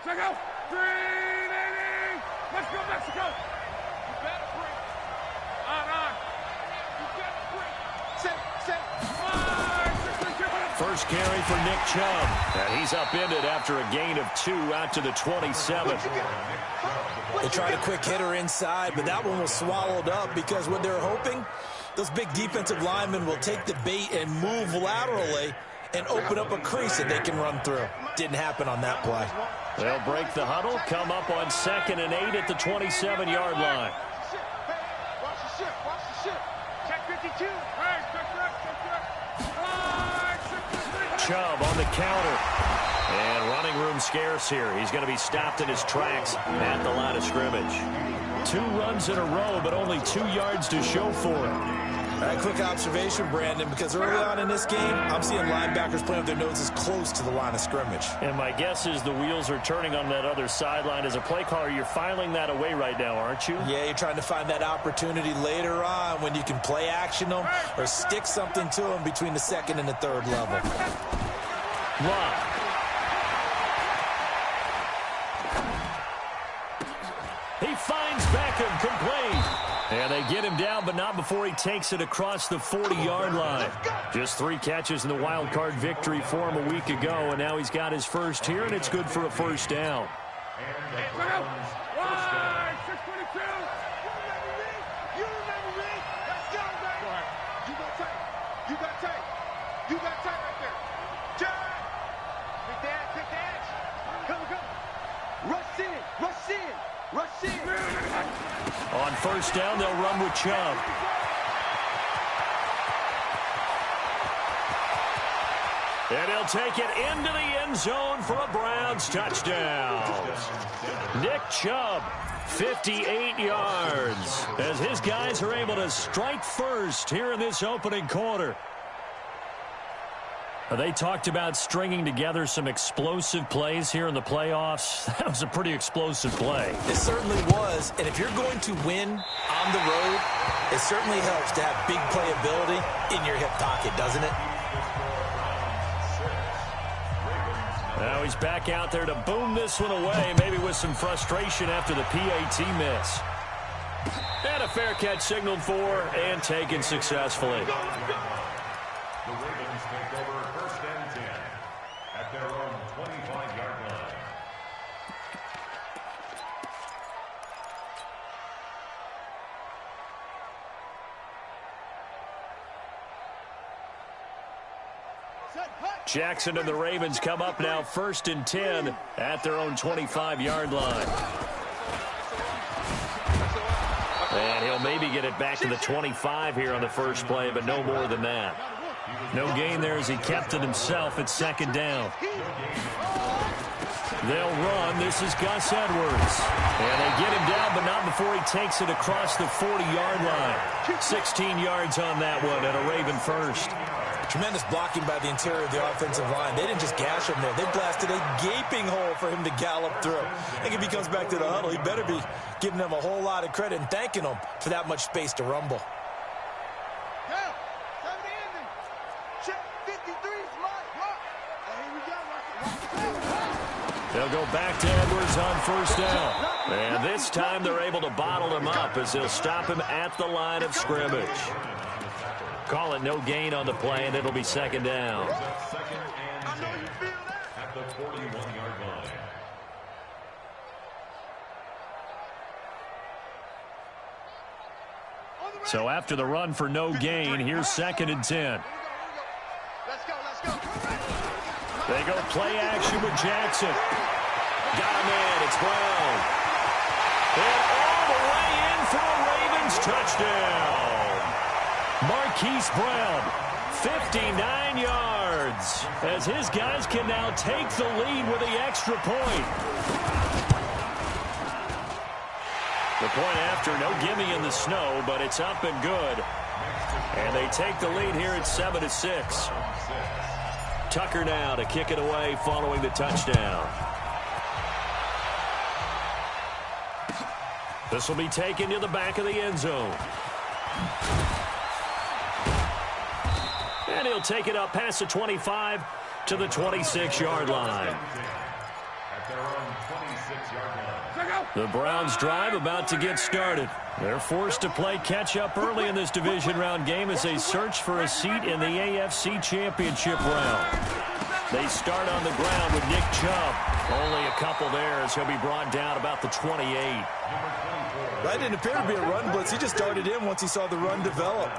Check out. 380. Let's go, Mexico. You better bring. On. You better bring. Set. 5, 6, 2. First carry for Nick Chubb. And he's upended after a gain of 2 out to the 27. They tried a quick hitter inside, but that one was swallowed up because what they're hoping, those big defensive linemen will take the bait and move laterally and open up a crease that they can run through. Didn't happen on that play. They'll break the huddle, come up on 2nd and 8 at the 27-yard line. Watch the ship. Check 52. Hey, check. 5, 6, 3. Chubb on the counter. And running room scarce here. He's going to be stopped in his tracks at the line of scrimmage. 2 runs in a row, but only 2 yards to show for it. All right, quick observation, Brandon, because early on in this game, I'm seeing linebackers playing with their noses close to the line of scrimmage. And my guess is the wheels are turning on that other sideline. As a play caller, you're filing that away right now, aren't you? Yeah, you're trying to find that opportunity later on when you can play action them or stick something to them between the 2nd and the 3rd level. Run. He finds Beckham complete. And they get him down, but not before he takes it across the 40-yard line. Just 3 catches in the wild card victory for him a week ago, and now he's got his first here, and it's good for a first down. 5, 6, 22. You remember me. Let's go, baby. You got tight right there. Jack. Big dance. Come. Rush in. On first down, they'll run with Chubb. And he'll take it into the end zone for a Browns touchdown. Nick Chubb, 58 yards, as his guys are able to strike first here in this opening quarter. They talked about stringing together some explosive plays here in the playoffs. That was a pretty explosive play. It certainly was, and if you're going to win on the road, it certainly helps to have big playability in your hip pocket, doesn't it? Now he's back out there to boom this one away, maybe with some frustration after the PAT miss. And a fair catch signaled for and taken successfully. The Ravens take over 1st and 10 at their own 25-yard line. Jackson and the Ravens come up now 1st and 10 at their own 25-yard line. And he'll maybe get it back to the 25 here on the first play, but no more than that. No gain there as he kept it himself at 2nd down. They'll run. This is Gus Edwards. And they get him down, but not before he takes it across the 40-yard line. 16 yards on that one and a Raven first. Tremendous blocking by the interior of the offensive line. They didn't just gash him there. They blasted a gaping hole for him to gallop through. I think if he comes back to the huddle, he better be giving them a whole lot of credit and thanking them for that much space to rumble. They'll go back to Edwards on first down. And this time they're able to bottle him up as they'll stop him at the line of scrimmage. Call it no gain on the play, and it'll be 2nd down. 2nd and 10 at the 41-yard line. So after the run for no gain, here's 2nd and 10. Let's go. They go play action with Jackson. Got him in. It's Brown. And all the way in for a Ravens touchdown. Marquise Brown, 59 yards, as his guys can now take the lead with the extra point. The point after, no gimme in the snow, but it's up and good. And they take the lead here at 7-6. Tucker now to kick it away following the touchdown. This will be taken to the back of the end zone. And he'll take it up past the 25 to the 26-yard line. At their own The Browns' drive about to get started. They're forced to play catch-up early in this division round game as they search for a seat in the AFC Championship round. They start on the ground with Nick Chubb. Only a couple there as he'll be brought down about the 28. That didn't appear to be a run blitz. He just darted in once he saw the run develop.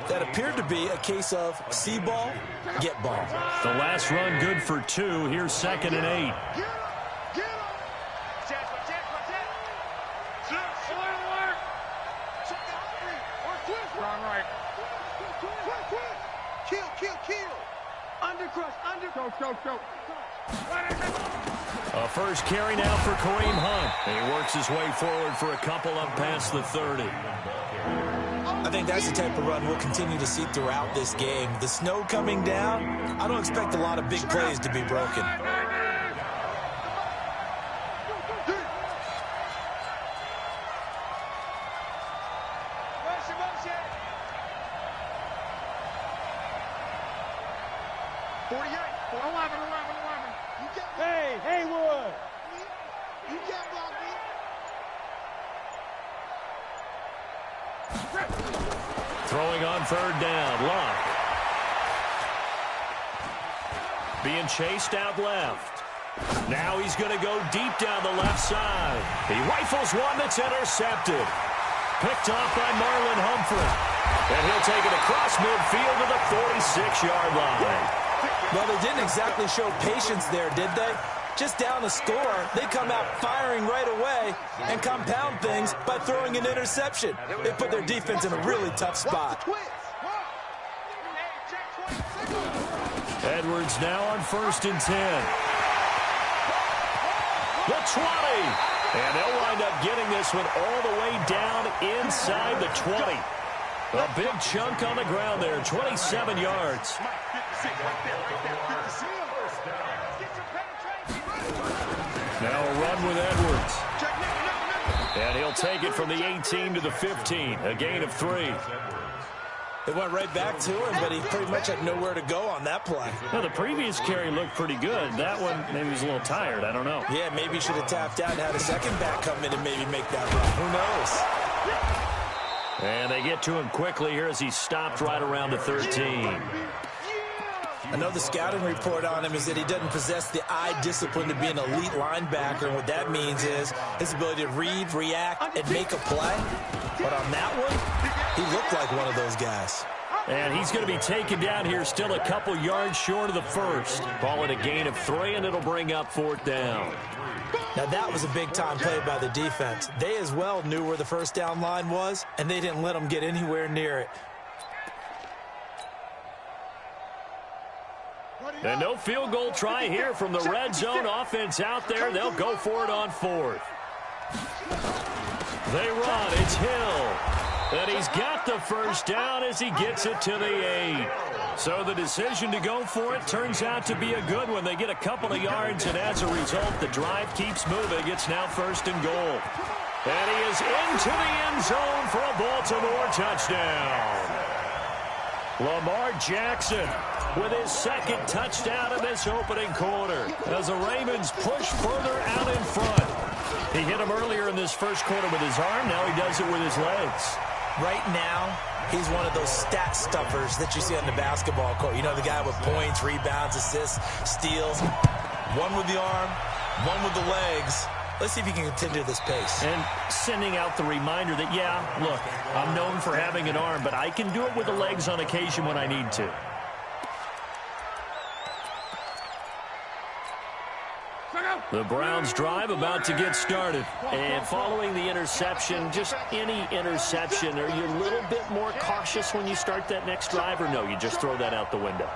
That appeared to be a case of see ball, get ball. The last run good for 2. Here's 2nd and 8. A first carry now for Kareem Hunt. He works his way forward for a couple up past the 30. I think that's the type of run we'll continue to see throughout this game. The snow coming down, I don't expect a lot of big plays to be broken. Throwing on 3rd down, Locke. Being chased out left. Now he's going to go deep down the left side. He rifles one that's intercepted. Picked off by Marlon Humphrey. And he'll take it across midfield to the 46-yard line. Well, they didn't exactly show patience there, did they? Just down a score, they come out firing right away and compound things by throwing an interception. They put their defense in a really tough spot. Edwards now on 1st and 10. The 20. And they'll wind up getting this one all the way down inside the 20. A big chunk on the ground there, 27 yards. Now a run with Edwards. And he'll take it from the 18 to the 15, a gain of 3. It went right back to him, but he pretty much had nowhere to go on that play. Well, the previous carry looked pretty good. That one, maybe he was a little tired. I don't know. Yeah, maybe he should have tapped out and had a second back come in and maybe make that run. Who knows? And they get to him quickly here as he stopped right around the 13. I know the scouting report on him is that he doesn't possess the eye discipline to be an elite linebacker. And what that means is his ability to read, react, and make a play. But on that one, he looked like one of those guys. And he's going to be taken down here still a couple yards short of the first. Ball at a gain of 3, and it'll bring up 4th down. Now, that was a big-time play by the defense. They as well knew where the first down line was, and they didn't let them get anywhere near it. And no field goal try here from the red zone offense out there. They'll go for it on 4th. They run. It's Hill. And he's got the first down as he gets it to the 8. So the decision to go for it turns out to be a good one. They get a couple of yards, and as a result, the drive keeps moving. It's now 1st and goal. And he is into the end zone for a Baltimore touchdown. Lamar Jackson with his 2nd touchdown in this opening quarter as the Ravens push further out in front. He hit him earlier in this first quarter with his arm. Now he does it with his legs. Right now, he's one of those stat stuffers that you see on the basketball court. You know, the guy with points, rebounds, assists, steals. One with the arm, one with the legs. Let's see if he can continue this pace. And sending out the reminder that, yeah, look, I'm known for having an arm, but I can do it with the legs on occasion when I need to. The Browns drive about to get started. And following the interception, just any interception, are you a little bit more cautious when you start that next drive, or no, you just throw that out the window?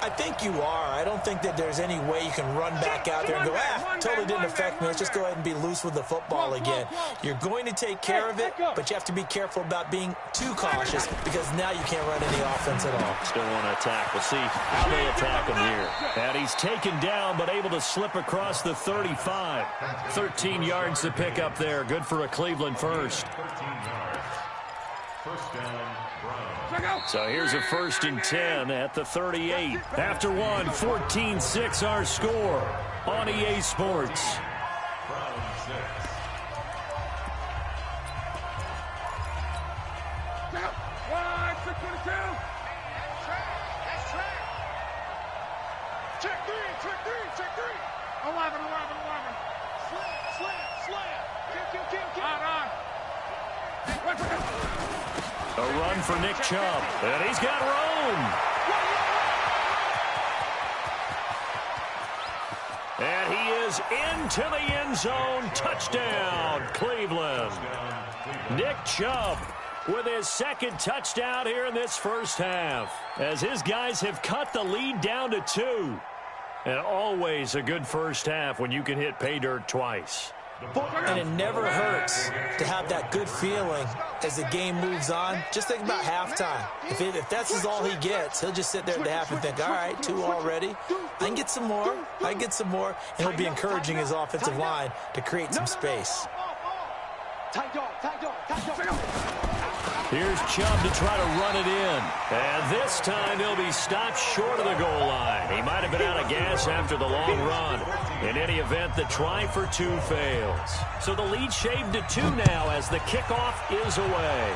I think you are. I don't think that there's any way you can run back out there and go, totally didn't affect me. Let's just go ahead and be loose with the football again. You're going to take care of it, but you have to be careful about being too cautious because now you can't run any offense at all. Still want to attack. We'll see how they attack him here. And he's taken down, but able to slip across the 35. 13 yards to pick up there. Good for a Cleveland first. 13 yards. First down. So here's a 1st and 10 at the 38. After one, 14-6 our score on EA Sports. One, 622. That's track. Check three. 11. Slam. Kill. On. A run for Nick Chubb, and he's got room. And he is into the end zone. Touchdown, Cleveland. Nick Chubb with his second touchdown here in this first half, as his guys have cut the lead down to 2. And always a good first half when you can hit pay dirt twice. And it never hurts to have that good feeling as the game moves on. Just think about halftime. If that's all he gets, he'll just sit there at the half and think, all right, 2 already. I can get some more. And he'll be encouraging his offensive line to create some space. Here's Chubb to try to run it in. And this time he'll be stopped short of the goal line. He might have been out of gas after the long run. In any event, the try for 2 fails. So the lead shaved to 2 now as the kickoff is away.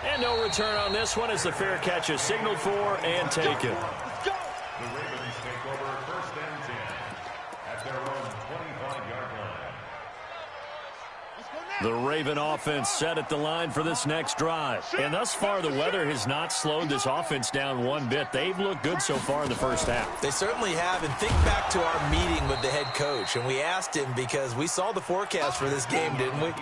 And no return on this one as the fair catch is signaled for and taken. The Ravens take over 1st and 10 at their own 25-yard line. The Raven offense set at the line for this next drive. And thus far, the weather has not slowed this offense down one bit. They've looked good so far in the first half. They certainly have. And think back to our meeting with the head coach. And we asked him, because we saw the forecast for this game, didn't we?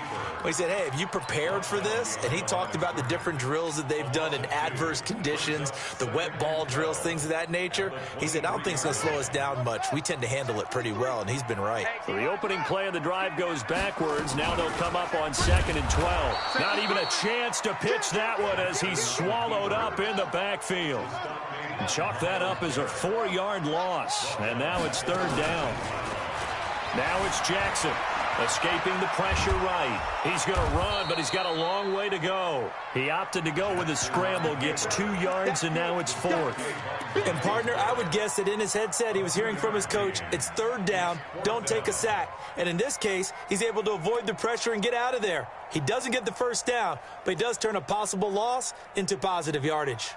We said, hey, have you prepared for this? And he talked about the different drills that they've done in adverse conditions, the wet ball drills, things of that nature. He said, I don't think it's going to slow us down much. We tend to handle it pretty well, and he's been right. So the opening play of the drive goes backwards. Now they'll come up on 2nd and 12. Not even a chance to pitch that one as he's swallowed up in the backfield. And chalk that up as a 4-yard loss. And now it's 3rd down. Now it's Jackson. Escaping the pressure right. He's going to run, but he's got a long way to go. He opted to go with a scramble, gets 2 yards, and now it's 4th. And, partner, I would guess that in his headset he was hearing from his coach, it's 3rd down, don't take a sack. And in this case, he's able to avoid the pressure and get out of there. He doesn't get the first down, but he does turn a possible loss into positive yardage.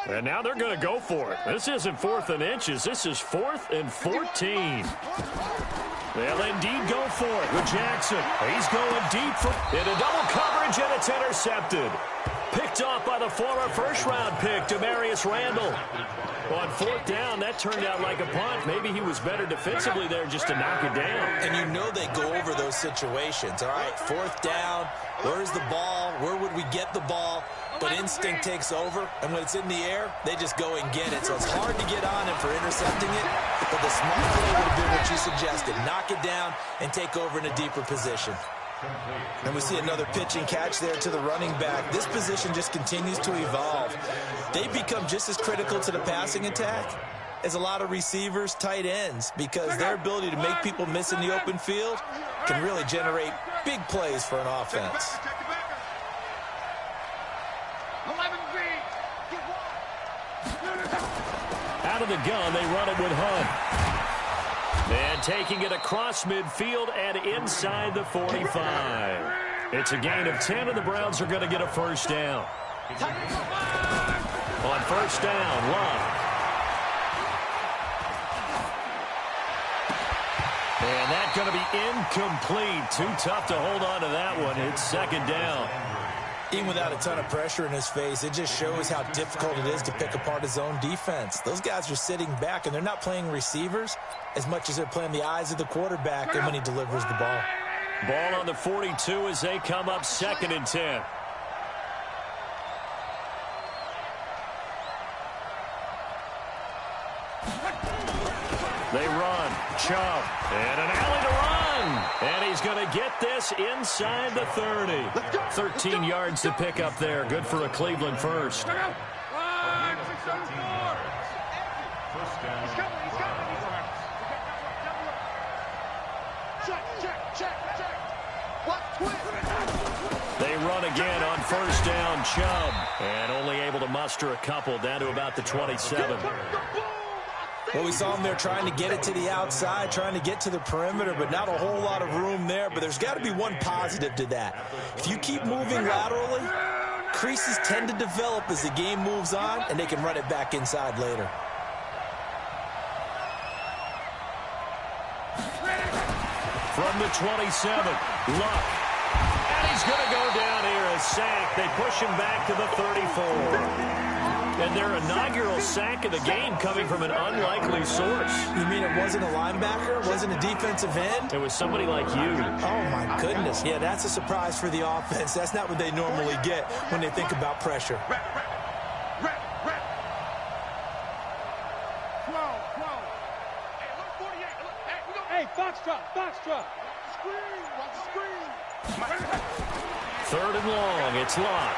And now they're going to go for it. This isn't 4th and inches. This is 4th and 14. They'll indeed go for it with Jackson. He's going deep into double coverage, and it's intercepted. Picked off by the former first-round pick, Demarius Randall. On 4th down, that turned out like a punt. Maybe he was better defensively there just to knock it down. And you know they go over those situations. All right, 4th down, where's the ball? Where would we get the ball? But instinct takes over, and when it's in the air, they just go and get it. So it's hard to get on him for intercepting it, but the smart play would have been what you suggested. Knock it down and take over in a deeper position. And we see another pitch and catch there to the running back. This position just continues to evolve. They become just as critical to the passing attack as a lot of receivers, tight ends, because their ability to make people miss in the open field can really generate big plays for an offense. Out of the gun, they run it with Hunt. And taking it across midfield and inside the 45. It's a gain of 10, and the Browns are going to get a first down. On first down, Love. And that's going to be incomplete. Too tough to hold on to that one. It's 2nd down. Even without a ton of pressure in his face, it just shows how difficult it is to pick apart his own defense. Those guys are sitting back, and they're not playing receivers as much as they're playing the eyes of the quarterback and when he delivers the ball. Ball on the 42 as they come up 2nd and 10. They run. Chubb. And an alley to run. And he's going to get this inside the 30. 13 yards to pick up there. Good for a Cleveland first. They run again on first down, Chubb. And only able to muster a couple down to about the 27. Well, we saw him there trying to get it to the outside, trying to get to the perimeter, but not a whole lot of room there. But there's got to be one positive to that. If you keep moving laterally, creases tend to develop as the game moves on, and they can run it back inside later. From the 27, Luck. And he's going to go down here as sacked. They push him back to the 34. And their inaugural sack of the game coming from an unlikely source. You mean it wasn't a linebacker? It wasn't a defensive end? It was somebody like you. Oh, my goodness. Yeah, that's a surprise for the offense. That's not what they normally get when they think about pressure. Hey, foxtrot. Screen, watch the screen. 3rd and long, it's Locke.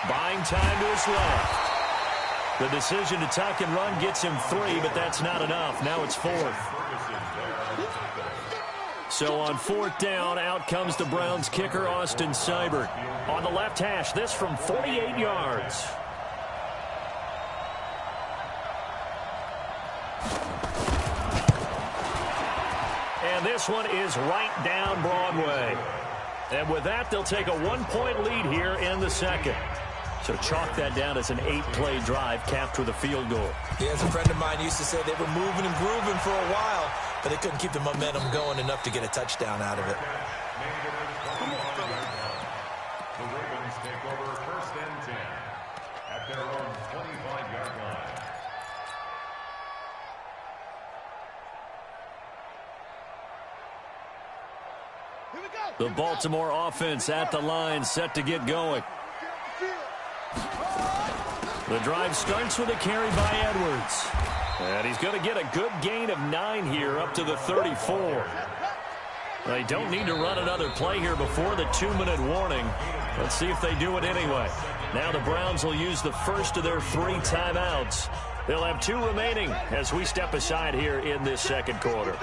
Buying time to his left. The decision to tuck and run gets him 3, but that's not enough. Now it's 4th. So on 4th down, out comes the Browns kicker, Austin Seibert. On the left hash, this from 48 yards. And this one is right down Broadway. And with that, they'll take a 1-point lead here in the second. So chalk that down as an 8-play drive capped with a field goal. Yeah, as a friend of mine used to say, they were moving and grooving for a while, but they couldn't keep the momentum going enough to get a touchdown out of it. The Ravens take over 1st and 10 at their own 25-yard line. The Baltimore offense at the line, set to get going. The drive starts with a carry by Edwards. And he's going to get a good gain of 9 here up to the 34. They don't need to run another play here before the 2-minute warning. Let's see if they do it anyway. Now the Browns will use the first of their 3 timeouts. They'll have 2 remaining as we step aside here in this second quarter.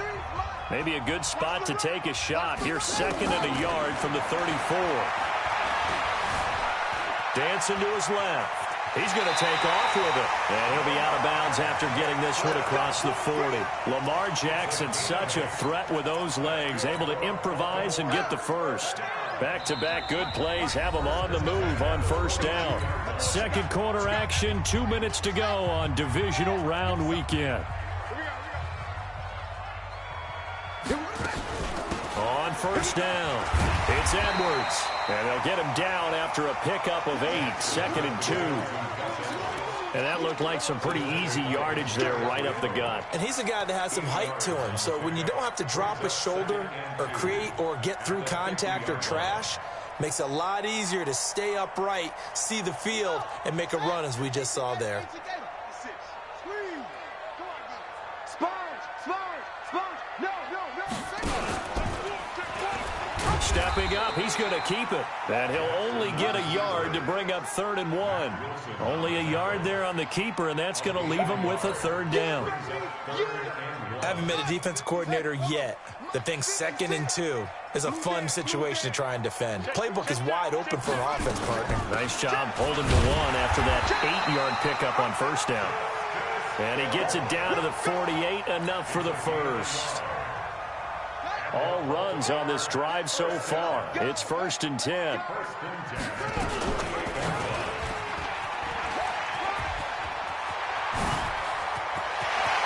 Maybe a good spot to take a shot. Here's 2nd and a yard from the 34. Dancing to his left. He's going to take off with it. And he'll be out of bounds after getting this one across the 40. Lamar Jackson, such a threat with those legs, able to improvise and get the first. Back-to-back good plays have him on the move on 1st down. Second quarter action, 2 minutes to go on divisional round weekend. On 1st down, it's Edwards. And they'll get him down after a pickup of 8, 2nd and 2. And that looked like some pretty easy yardage there right up the gut. And he's a guy that has some height to him. So when you don't have to drop a shoulder or create or get through contact or trash, makes it a lot easier to stay upright, see the field, and make a run as we just saw there. Stepping up, he's going to keep it. And he'll only get a yard to bring up 3rd and 1. Only a yard there on the keeper, and that's going to leave him with a 3rd down. I haven't met a defensive coordinator yet that thinks 2nd and 2 is a fun situation to try and defend. Playbook is wide open for an offense, partner. Nice job holding to 1 after that 8-yard pickup on 1st down. And he gets it down to the 48, enough for the first. All runs on this drive so far. It's 1st and 10.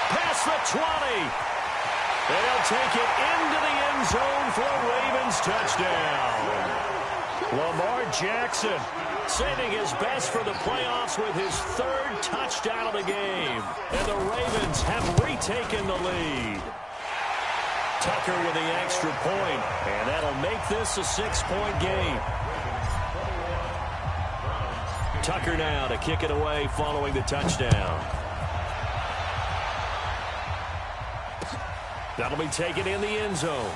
Past the 20. And he'll take it into the end zone for a Ravens touchdown. Lamar Jackson saving his best for the playoffs with his 3rd touchdown of the game. And the Ravens have retaken the lead. Tucker with the extra point, and that'll make this a 6-point game. Tucker now to kick it away following the touchdown. That'll be taken in the end zone.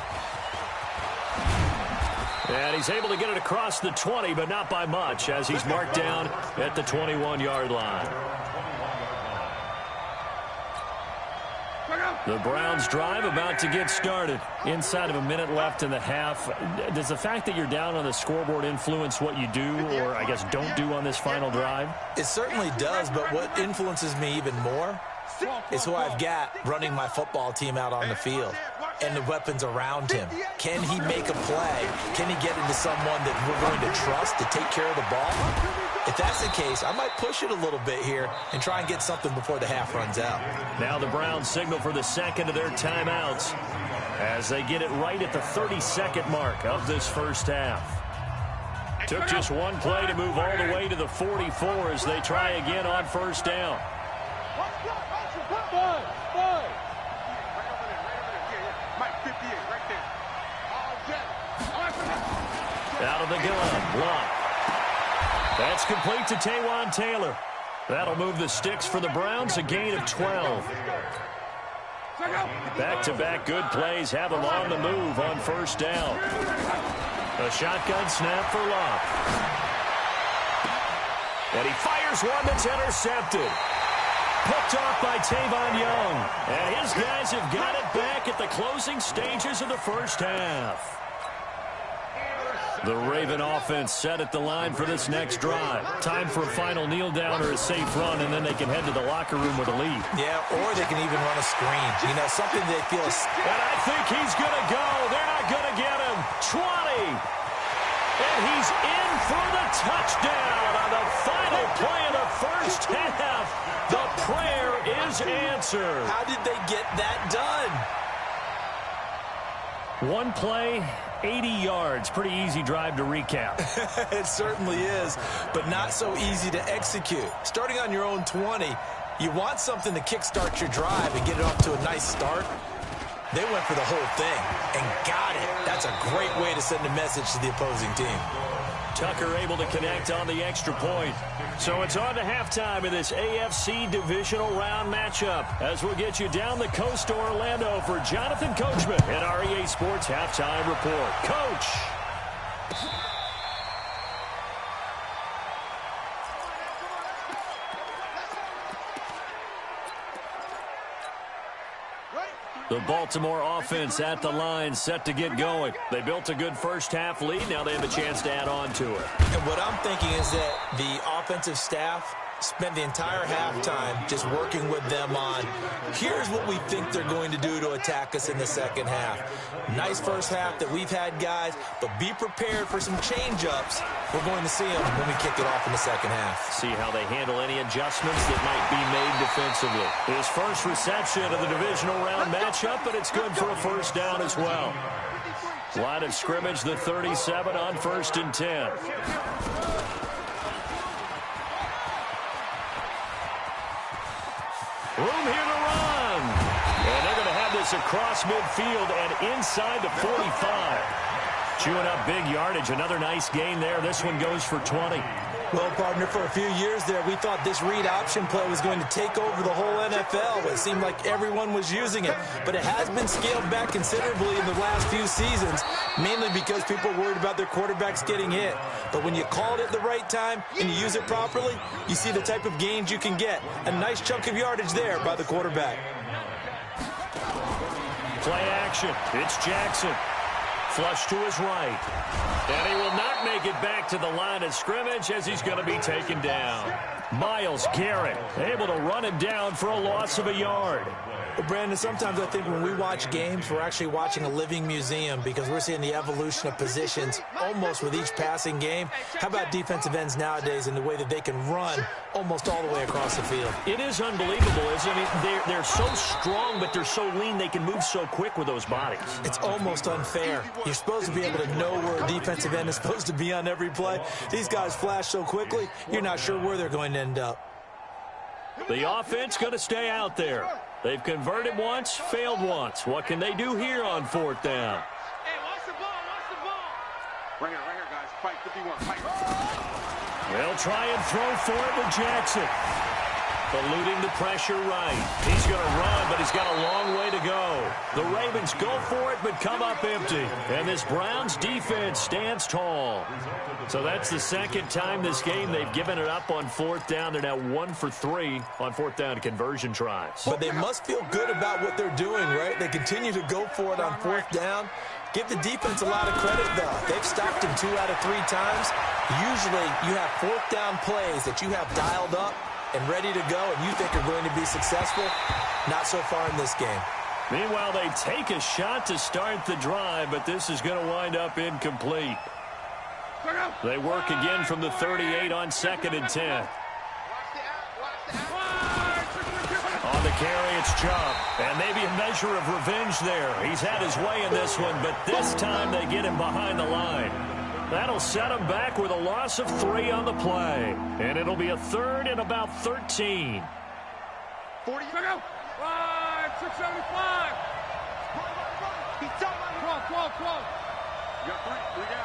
And he's able to get it across the 20, but not by much, as he's marked down at the 21-yard line. The Browns drive about to get started. Inside of a minute left in the half. Does the fact that you're down on the scoreboard influence what you do, or I guess don't do on this final drive? It certainly does, but what influences me even more is who I've got running my football team out on the field and the weapons around him. Can he make a play? Can he get into someone that we're going to trust to take care of the ball? If that's the case, I might push it a little bit here and try and get something before the half runs out. Now the Browns signal for the second of their timeouts as they get it right at the 30-second mark of this first half. Took just one play to move all the way to the 44 as they try again on first down. Out of the gun, block. That's complete to Taywan Taylor. That'll move the sticks for the Browns, a gain of 12. Back-to-back good plays have them on the move on first down. A shotgun snap for Locke. And he fires one that's intercepted. Picked off by Tavon Young. And his guys have got it back at the closing stages of the first half. The Raven offense set at the line for this next drive. Time for a final kneel down or a safe run, and then they can head to the locker room with a lead. Yeah, or they can even run a screen. You know, something they feel... And I think he's going to go. They're not going to get him. 20. And he's in for the touchdown on the final play of the first half. The prayer is answered. How did they get that done? One play, 80 yards. Pretty easy drive to recap. It certainly is, but not so easy to execute. Starting on your own 20, you want something to kickstart your drive and get it off to a nice start. They went for the whole thing and got it. That's a great way to send a message to the opposing team. Tucker able to connect on the extra point. So it's on to halftime in this AFC divisional round matchup as we'll get you down the coast to Orlando for Jonathan Coachman at our EA Sports Halftime Report. Coach. The Baltimore offense at the line, set to get going. They built a good first half lead. Now they have a chance to add on to it. And what I'm thinking is that the offensive staff spent the entire halftime just working with them on, here's what we think they're going to do to attack us in the second half. Nice first half that we've had, guys, but be prepared for some change-ups. We're going to see them when we kick it off in the second half. See how they handle any adjustments that might be made defensively. His first reception of the divisional round matchup, but it's good for a first down as well. Line of scrimmage, the 37 on 1st and 10. Room here to run. And they're going to have this across midfield and inside the 45. Chewing up big yardage. Another nice gain there. This one goes for 20. Well, partner, for a few years there, we thought this read option play was going to take over the whole NFL. It seemed like everyone was using it, but it has been scaled back considerably in the last few seasons, mainly because people are worried about their quarterbacks getting hit. But when you call it at the right time and you use it properly, you see the type of gains you can get. A nice chunk of yardage there by the quarterback. Play action. It's Jackson. Flush to his right. And he will not make it back to the line of scrimmage as he's going to be taken down. Myles Garrett able to run him down for a loss of a yard. Well, Brandon, sometimes I think when we watch games, we're actually watching a living museum because we're seeing the evolution of positions almost with each passing game. How about defensive ends nowadays and the way that they can run almost all the way across the field? It is unbelievable, isn't it? I mean, they're so strong, but they're so lean. They can move so quick with those bodies. It's almost unfair. You're supposed to be able to know where a defensive end is supposed to be on every play. These guys flash so quickly, you're not sure where they're going to end up. The offense going to stay out there. They've converted once, failed once. What can they do here on 4th down? Hey, watch the ball, watch the ball. Right here, guys. Fight 51, fight. They'll try and throw for it with Jackson. Eluding the pressure right. He's going to run, but he's got a long way to go. The Ravens go for it, but come up empty. And this Browns defense stands tall. So that's the second time this game they've given it up on fourth down. They're now 1 for 3 on fourth down conversion tries. But they must feel good about what they're doing, right? They continue to go for it on fourth down. Give the defense a lot of credit, though. They've stopped him 2 out of 3 times. Usually, you have fourth down plays that you have dialed up and ready to go, and you think are going to be successful. Not so far in this game. Meanwhile, they take a shot to start the drive, but this is going to wind up incomplete. They work again from the 38 on 2nd and 10. On the carry, it's Chubb. And maybe a measure of revenge there. He's had his way in this one, but this time they get him behind the line. That'll set him back with a loss of 3 on the play. And it'll be a 3rd and about 13. 40. 675. 12. You got 3. 3 down.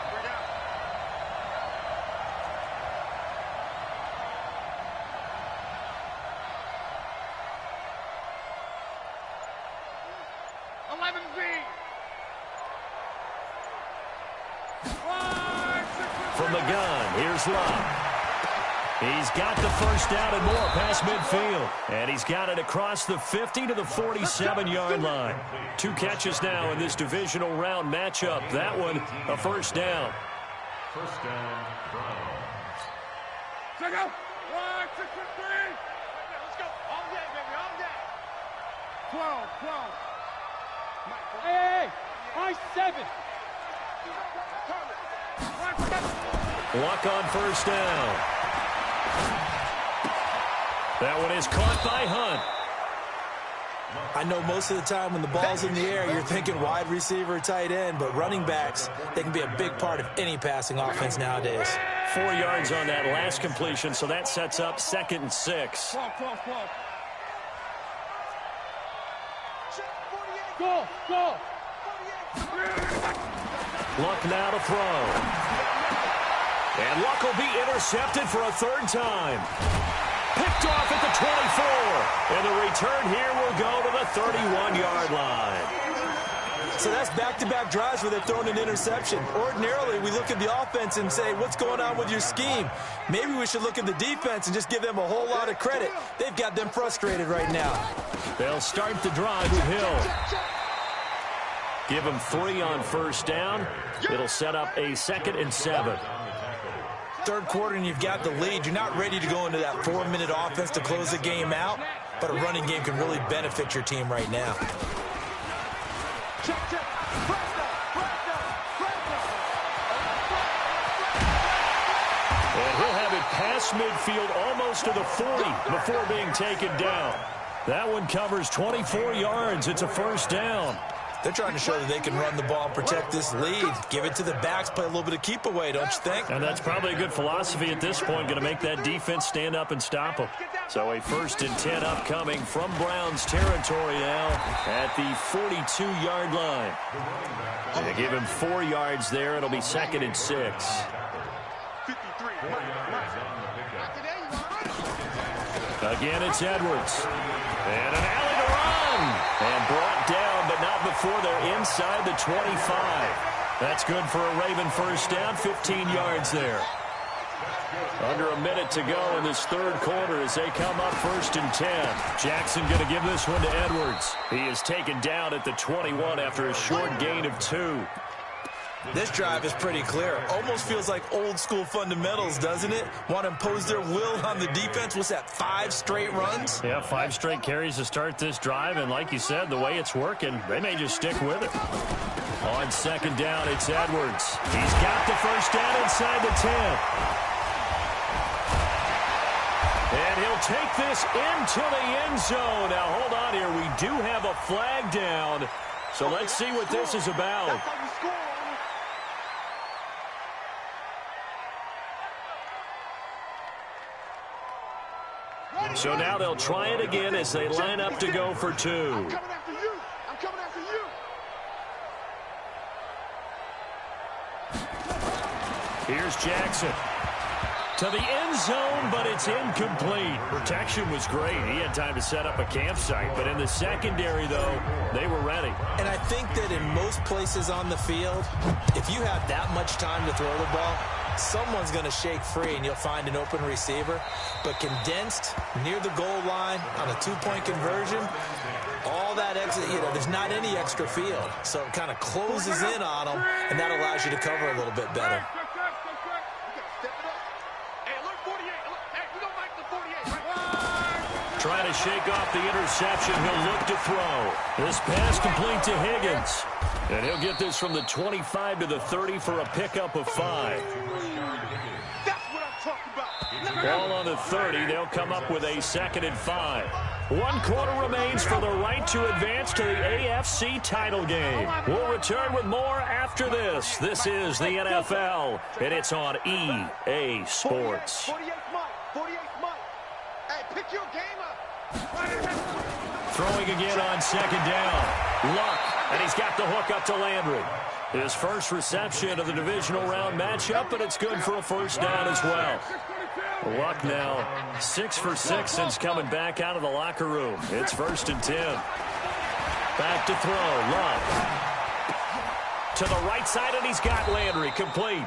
From the gun, here's Love. He's got the first down and more past midfield. And he's got it across the 50 to the 47-yard line. 2 catches now in this divisional round matchup. That one, a first down. First down, Browns. Let's go. 1, 6, 3. Let's go. All day, baby, all day. 12. Hey, I-7. Luck on first down. That one is caught by Hunt. I know most of the time when the ball's in the air, you're thinking wide receiver, tight end, but running backs, they can be a big part of any passing offense nowadays. 4 yards on that last completion, so that sets up 2nd and 6. Go. Luck now to throw. And Luck will be intercepted for a 3rd time. Picked off at the 24. And the return here will go to the 31-yard line. So that's back-to-back drives where they've thrown an interception. Ordinarily, we look at the offense and say, what's going on with your scheme? Maybe we should look at the defense and just give them a whole lot of credit. They've got them frustrated right now. They'll start the drive with Hill. Give him 3 on first down. It'll set up a 2nd and 7. 3rd quarter and you've got the lead. You're not ready to go into that 4-minute offense to close the game out, but a running game can really benefit your team right now. And he'll have it past midfield almost to the 40 before being taken down. That one covers 24 yards. It's a first down. They're trying to show that they can run the ball and protect this lead. Give it to the backs, play a little bit of keep away, don't you think? And that's probably a good philosophy at this point, going to make that defense stand up and stop them. So a 1st and 10 upcoming from Browns territory now at the 42-yard line. They give him 4 yards there. It'll be 2nd and 6. Again, it's Edwards. And an alley to run. And brought down, but not before they're inside the 25. That's good for a Raven first down, 15 yards there. Under a minute to go in this 3rd quarter as they come up 1st and 10. Jackson going to give this one to Edwards. He is taken down at the 21 after a short gain of 2. This drive is pretty clear. Almost feels like old school fundamentals, doesn't it? Want to impose their will on the defense. What's that, 5 straight runs? Yeah, 5 straight carries to start this drive. And like you said, the way it's working, they may just stick with it. On 2nd down, it's Edwards. He's got the first down inside the 10. And he'll take this into the end zone. Now, hold on here. We do have a flag down. So let's see what this is about. So now they'll try it again as they line up to go for 2. I'm coming after you. I'm coming after you. Here's Jackson. To the end zone, but it's incomplete. Protection was great. He had time to set up a campsite. But in the secondary, though, they were ready. And I think that in most places on the field, if you have that much time to throw the ball, someone's going to shake free and you'll find an open receiver. But condensed near the goal line on a two-point conversion, all that extra, there's not any extra field. So it kind of closes in on them, and that allows you to cover a little bit better. Trying to shake off the interception. He'll look to throw. This pass complete to Higgins. And he'll get this from the 25 to the 30 for a pickup of 5. That's what I'm talking about. Ball on the 30. They'll come up with a 2nd and 5. 1 quarter remains for the right to advance to the AFC title game. We'll return with more after this. This is the NFL, and it's on EA Sports. 48 Mike. 48 Mike. Hey, pick your game up. Throwing again on 2nd down. Luck, and he's got the hook up to Landry. His first reception of the divisional round matchup, and it's good for a 1st down as well. Luck now 6 for 6 since coming back out of the locker room. It's 1st and 10. Back to throw. Luck to the right side, and he's got Landry complete.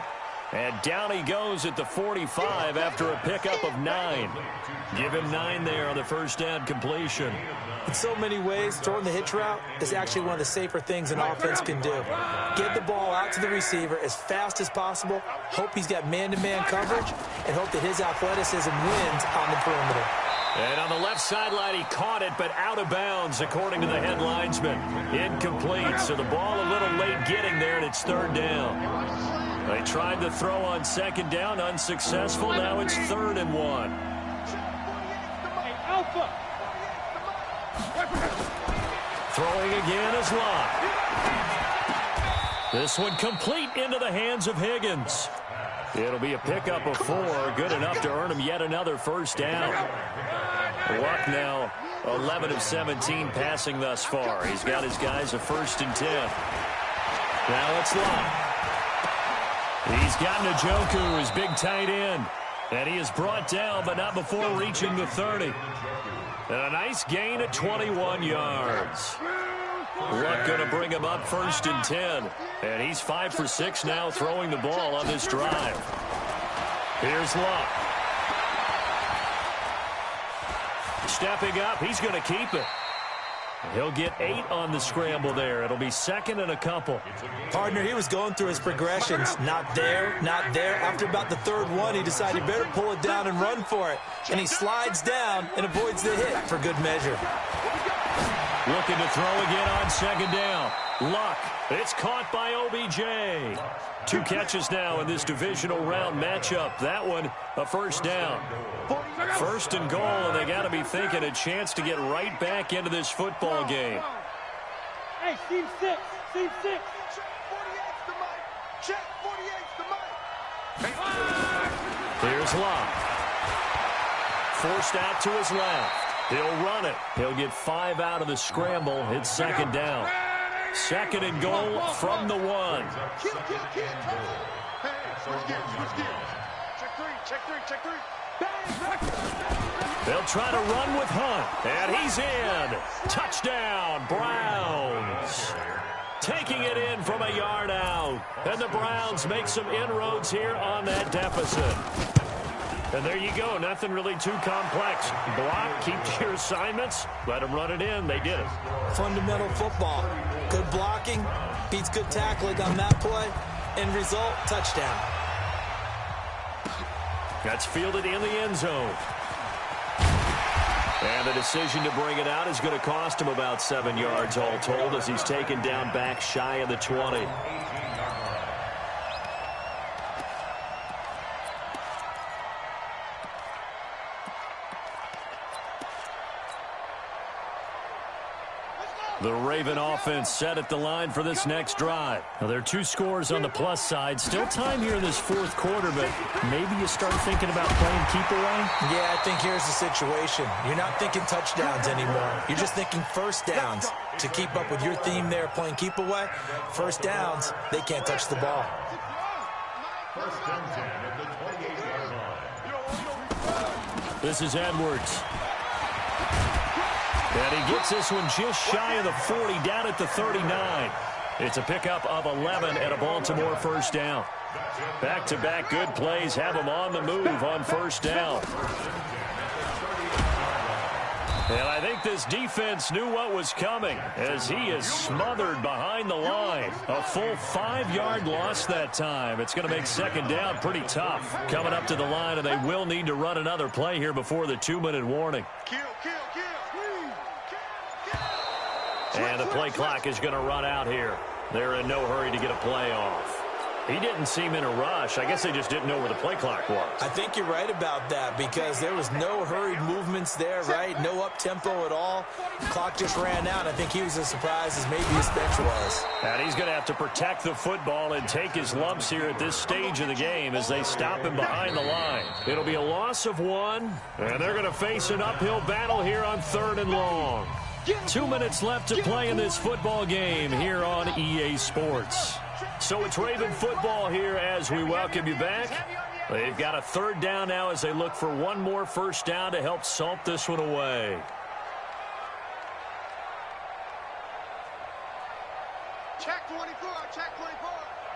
And down he goes at the 45 after a pickup of 9. Give him 9 there on the 1st down completion. In so many ways, throwing the hitch route is actually one of the safer things an offense can do. Get the ball out to the receiver as fast as possible, hope he's got man-to-man coverage, and hope that his athleticism wins on the perimeter. And on the left sideline, he caught it, but out of bounds, according to the head linesman. Incomplete, so the ball a little late getting there, and it's 3rd down. They tried to throw on 2nd down, unsuccessful. Now it's 3rd and 1. Hey, Alpha. Throwing again is Locke. This one complete into the hands of Higgins. It'll be a pickup of 4, good enough to earn him yet another 1st down. Luck now 11 of 17 passing thus far. He's got his guys a 1st and 10. Now it's Locke. He's got Njoku, his big tight end. And he is brought down, but not before reaching the 30. And a nice gain at 21 yards. Luck going to bring him up 1st and 10. And he's 5 for 6 now throwing the ball on this drive. Here's Luck. Stepping up, he's going to keep it. He'll get 8 on the scramble there. It'll be 2nd and a couple. Partner, he was going through his progressions. Not there, not there. After about the 3rd one, he decided he better pull it down and run for it. And he slides down and avoids the hit for good measure. Looking to throw again on 2nd down. Luck. It's caught by OBJ. 2 catches now in this divisional round matchup. That one, a 1st down. 1st and goal, and they got to be thinking a chance to get right back into this football game. Hey, Steve 6. Steve 6. Check 48's the mic. Check 48's the mic. Here's Luck. Forced out to his left. He'll run it. He'll get 5 out of the scramble. It's 2nd down. 2nd and goal from the 1. Hey, switch gears, switch gears. Check 3. They'll try to run with Hunt, and he's in. Touchdown, Browns. Taking it in from a yard out. And the Browns make some inroads here on that deficit. And there you go. Nothing really too complex. Block, keep to your assignments, let them run it in. They did it. Fundamental football. Good blocking, beats good tackling on that play. End result, touchdown. That's fielded in the end zone. And the decision to bring it out is going to cost him about 7 yards all told as he's taken down back shy of the 20. The Raven offense set at the line for this next drive. Now, there are 2 scores on the plus side. Still time here in this 4th quarter, but maybe you start thinking about playing keep away? Yeah, I think here's the situation. You're not thinking touchdowns anymore. You're just thinking 1st downs. To keep up with your theme there, playing keep away, 1st downs, they can't touch the ball. 1st and 10 at the 28-yard line. This is Edwards. And he gets this one just shy of the 40, down at the 39. It's a pickup of 11 and a Baltimore first down. Back-to-back good plays have him on the move on first down. And I think this defense knew what was coming as he is smothered behind the line. A full 5-yard loss that time. It's going to make second down pretty tough. Coming up to the line, and they will need to run another play here before the 2-minute warning. And the play clock is going to run out here. They're in no hurry to get a play off. He didn't seem in a rush. I guess they just didn't know where the play clock was. I think you're right about that because there was no hurried movements there, right? No up-tempo at all. The clock just ran out. I think he was as surprised as maybe his bench was. And he's going to have to protect the football and take his lumps here at this stage of the game as they stop him behind the line. It'll be a loss of 1, and they're going to face an uphill battle here on 3rd and long. 2 minutes left to play in this football game here on EA Sports. So it's Raven football here as we welcome you back. They've got a 3rd down now as they look for one more first down to help salt this one away. Check 24, check 24.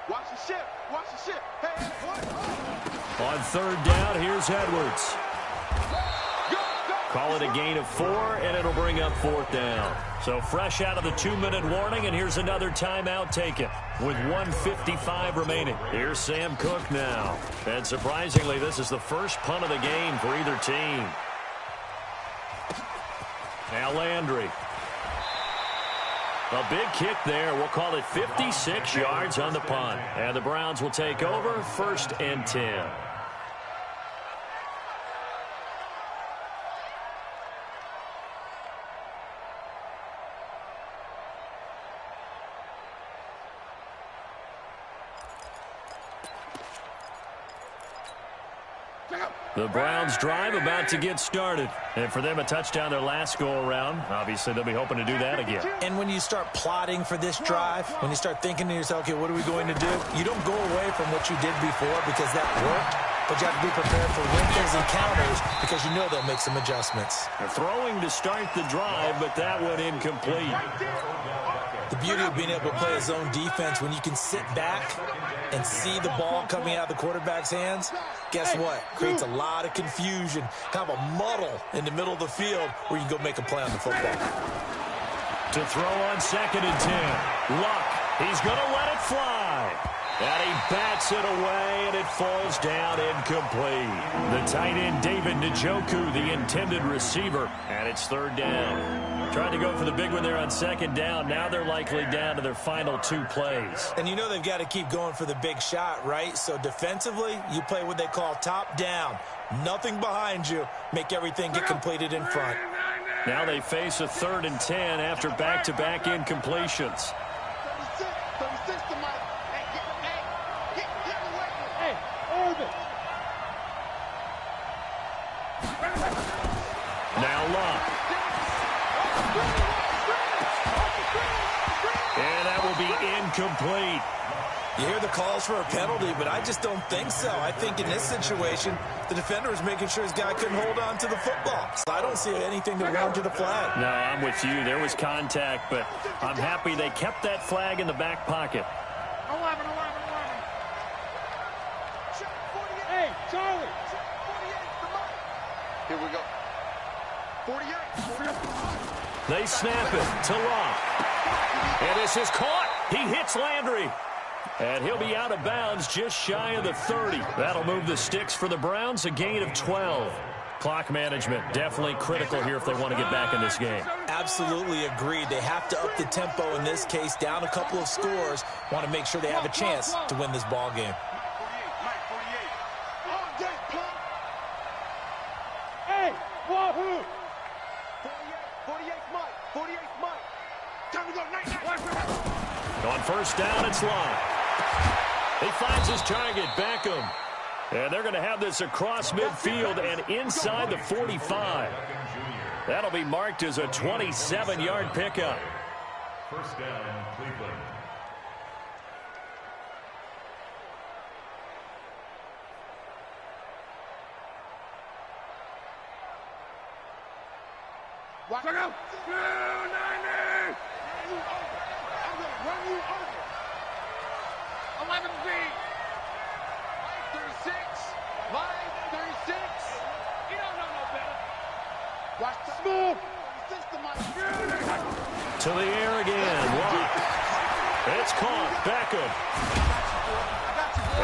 Watch the ship, watch the ship. Hey, boy. On 3rd down, here's Edwards. Call it a gain of 4, and it'll bring up 4th down. So fresh out of the 2-minute warning, and here's another timeout taken with 1:55 remaining. Here's Sam Cook now. And surprisingly, this is the first punt of the game for either team. Now Landry. A big kick there. We'll call it 56 yards on the punt. And the Browns will take over 1st and 10. The Browns drive about to get started. And for them, a touchdown their last go-around. Obviously, they'll be hoping to do that again. And when you start plotting for this drive, when you start thinking to yourself, okay, what are we going to do? You don't go away from what you did before because that worked. But you have to be prepared for when things encounters because you know they'll make some adjustments. They're throwing to start the drive, but that one incomplete. The beauty of being able to play a zone defense when you can sit back and see the ball coming out of the quarterback's hands, guess what? Creates a lot of confusion, kind of a muddle in the middle of the field where you can go make a play on the football. To throw on 2nd and 10. Luck. He's going to let it fly. And he bats it away, and it falls down incomplete. The tight end, David Njoku, the intended receiver, and it's 3rd down. Tried to go for the big one there on 2nd down. Now they're likely down to their final 2 plays. And you know they've got to keep going for the big shot, right? So defensively, you play what they call top down. Nothing behind you. Make everything get completed in front. Now they face a 3rd and 10 after back-to-back incompletions. Now Luck. And that will be incomplete. You hear the calls for a penalty, but I just don't think so. I think in this situation, the defender is making sure his guy couldn't hold on to the football. So I don't see anything to warrant the flag. No, I'm with you. There was contact, but I'm happy they kept that flag in the back pocket. 11. Hey, Charlie. Here we go. 48. They snap it to Luck. And this is caught. He hits Landry. And he'll be out of bounds just shy of the 30. That'll move the sticks for the Browns, a gain of 12. Clock management definitely critical here if they want to get back in this game. Absolutely agreed. They have to up the tempo in this case, down a couple of scores. Want to make sure they have a chance to win this ball game. Hey, wahoo! 48 Mike. 48 Mike. Time to go. On 1st down, it's Luck. He finds his target, Beckham. And they're going to have this across midfield and inside the 45. That'll be marked as a 27-yard pickup. 1st down, Cleveland. Check out. 290. I'm going to run you over. 11 feet. 536. 536. You don't know no better. Watch the move. To the air again. Lock. It's caught. Beckham.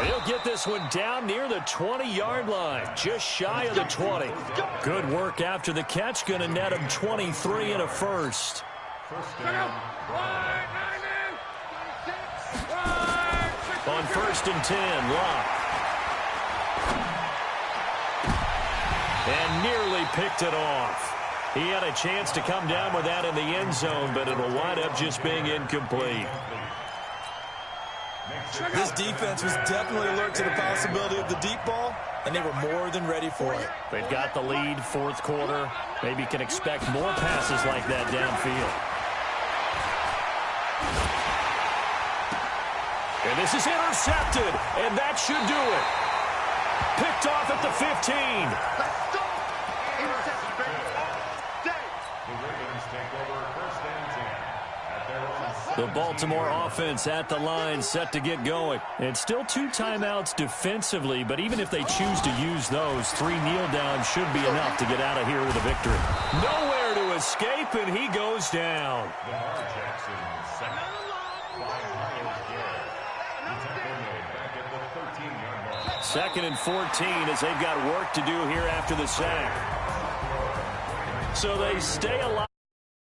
He'll get this one down near the 20-yard line, just shy of the 20. Good work after the catch. Going to net him 23 and a first. On 1st and 10, Lock. And nearly picked it off. He had a chance to come down with that in the end zone, but it'll wind up just being incomplete. This defense was definitely alert to the possibility of the deep ball, and they were more than ready for it. They've got the lead, fourth quarter. Maybe can expect more passes like that downfield. And this is intercepted, and that should do it. Picked off at the 15. The Baltimore offense at the line, set to get going. And still 2 timeouts defensively, but even if they choose to use those, 3 kneel downs should be enough to get out of here with a victory. Nowhere to escape, and he goes down. Second and 14 as they've got work to do here after the sack. So they stay alive.